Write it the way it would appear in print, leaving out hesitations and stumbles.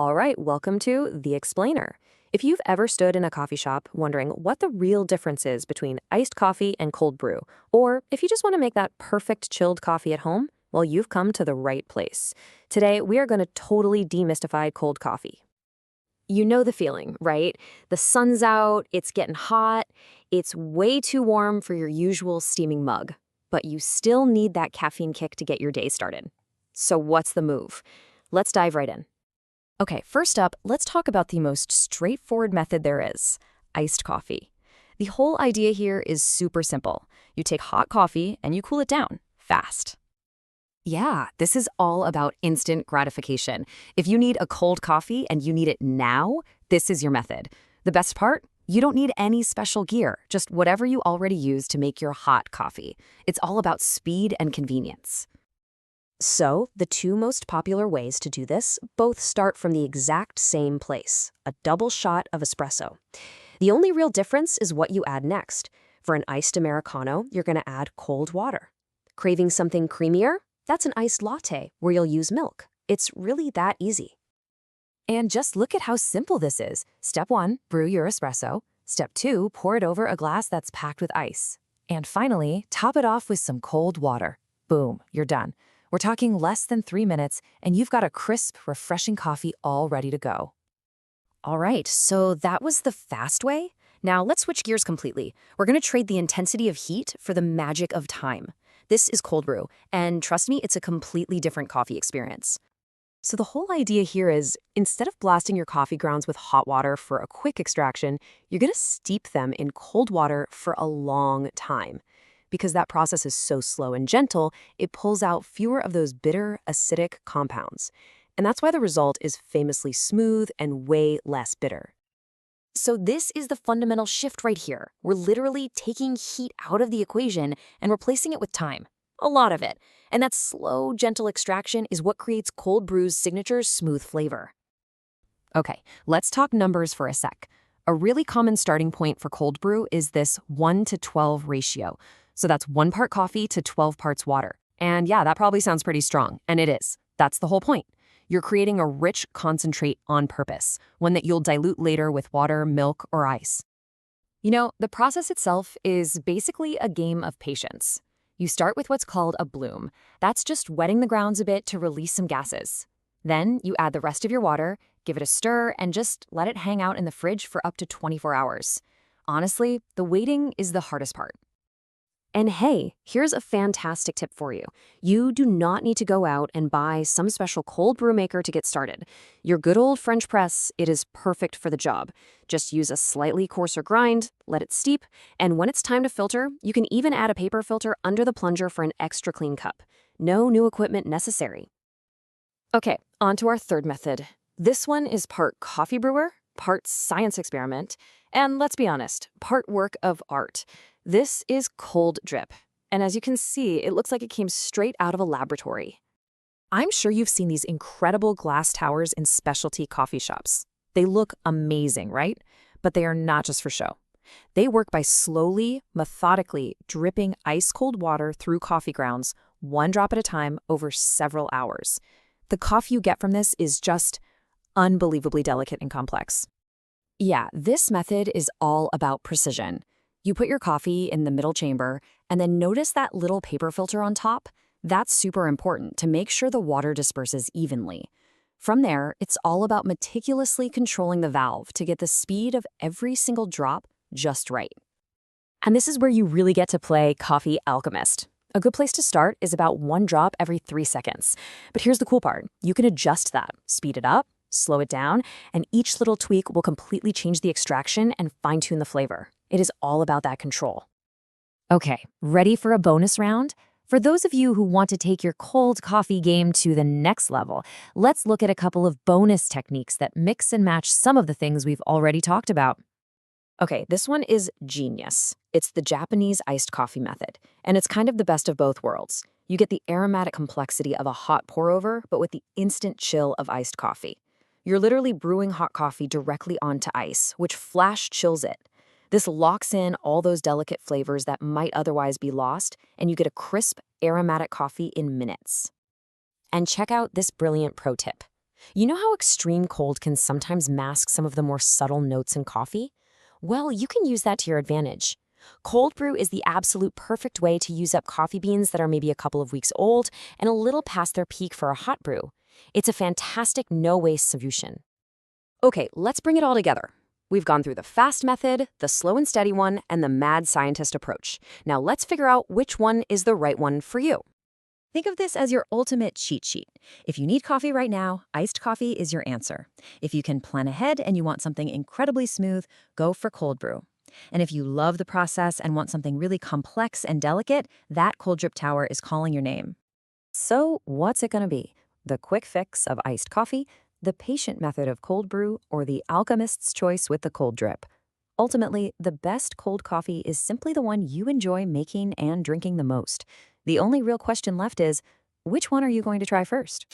All right, welcome to The Explainer. If you've ever stood in a coffee shop wondering what the real difference is between iced coffee and cold brew, or if you just want to make that perfect chilled coffee at home, well, you've come to the right place. Today, we are going to totally demystify cold coffee. You know the feeling, right? The sun's out, it's getting hot, it's way too warm for your usual steaming mug, but you still need that caffeine kick to get your day started. So what's the move? Let's dive right in. Okay, first up, let's talk about the most straightforward method there is, iced coffee. The whole idea here is super simple. You take hot coffee and you cool it down, fast. Yeah, this is all about instant gratification. If you need a cold coffee and you need it now, this is your method. The best part? You don't need any special gear, just whatever you already use to make your hot coffee. It's all about speed and convenience. So, the two most popular ways to do this both start from the exact same place, a double shot of espresso. The only real difference is what you add next. For an iced Americano, you're going to add cold water. Craving something creamier? That's an iced latte, where you'll use milk. It's really that easy. And just look at how simple this is. Step 1, brew your espresso. Step 2, pour it over a glass that's packed with ice. And finally, top it off with some cold water. Boom, you're done. We're talking less than 3 minutes, and you've got a crisp, refreshing coffee all ready to go. All right, so that was the fast way. Now let's switch gears completely. We're going to trade the intensity of heat for the magic of time. This is cold brew, and trust me, it's a completely different coffee experience. So the whole idea here is, instead of blasting your coffee grounds with hot water for a quick extraction, you're going to steep them in cold water for a long time. Because that process is so slow and gentle, it pulls out fewer of those bitter, acidic compounds. And that's why the result is famously smooth and way less bitter. So this is the fundamental shift right here. We're literally taking heat out of the equation and replacing it with time. A lot of it. And that slow, gentle extraction is what creates cold brew's signature smooth flavor. Okay, let's talk numbers for a sec. A really common starting point for cold brew is this 1:12 ratio. So that's 1 part coffee to 12 parts water. And yeah, that probably sounds pretty strong, and it is. That's the whole point. You're creating a rich concentrate on purpose, one that you'll dilute later with water, milk, or ice. You know, the process itself is basically a game of patience. You start with what's called a bloom. That's just wetting the grounds a bit to release some gases. Then you add the rest of your water, give it a stir, and just let it hang out in the fridge for up to 24 hours. Honestly, the waiting is the hardest part. And hey, here's a fantastic tip for you. You do not need to go out and buy some special cold brew maker to get started. Your good old French press, it is perfect for the job. Just use a slightly coarser grind, let it steep, and when it's time to filter, you can even add a paper filter under the plunger for an extra clean cup. No new equipment necessary. Okay, on to our third method. This one is part coffee brewer, part science experiment, and let's be honest, part work of art. This is cold drip, and as you can see, it looks like it came straight out of a laboratory. I'm sure you've seen these incredible glass towers in specialty coffee shops. They look amazing, right? But they are not just for show. They work by slowly, methodically dripping ice-cold water through coffee grounds, 1 drop at a time over several hours. The coffee you get from this is just unbelievably delicate and complex. Yeah, this method is all about precision. You put your coffee in the middle chamber, and then notice that little paper filter on top? That's super important to make sure the water disperses evenly. From there, it's all about meticulously controlling the valve to get the speed of every single drop just right. And this is where you really get to play coffee alchemist. A good place to start is about 1 drop every 3 seconds. But here's the cool part. You can adjust that, speed it up, slow it down, and each little tweak will completely change the extraction and fine-tune the flavor. It is all about that control. Okay, ready for a bonus round? For those of you who want to take your cold coffee game to the next level, let's look at a couple of bonus techniques that mix and match some of the things we've already talked about. Okay, this one is genius. It's the Japanese iced coffee method, and it's kind of the best of both worlds. You get the aromatic complexity of a hot pour-over, but with the instant chill of iced coffee. You're literally brewing hot coffee directly onto ice, which flash chills it. This locks in all those delicate flavors that might otherwise be lost, and you get a crisp, aromatic coffee in minutes. And check out this brilliant pro tip. You know how extreme cold can sometimes mask some of the more subtle notes in coffee? Well, you can use that to your advantage. Cold brew is the absolute perfect way to use up coffee beans that are maybe a couple of weeks old and a little past their peak for a hot brew. It's a fantastic no-waste solution. Okay, let's bring it all together. We've gone through the fast method, the slow and steady one, and the mad scientist approach. Now let's figure out which one is the right one for you. Think of this as your ultimate cheat sheet. If you need coffee right now, iced coffee is your answer. If you can plan ahead and you want something incredibly smooth, go for cold brew. And if you love the process and want something really complex and delicate, that cold drip tower is calling your name. So, what's it going to be? The quick fix of iced coffee, the patient method of cold brew, or the alchemist's choice with the cold drip? Ultimately, the best cold coffee is simply the one you enjoy making and drinking the most. The only real question left is, which one are you going to try first?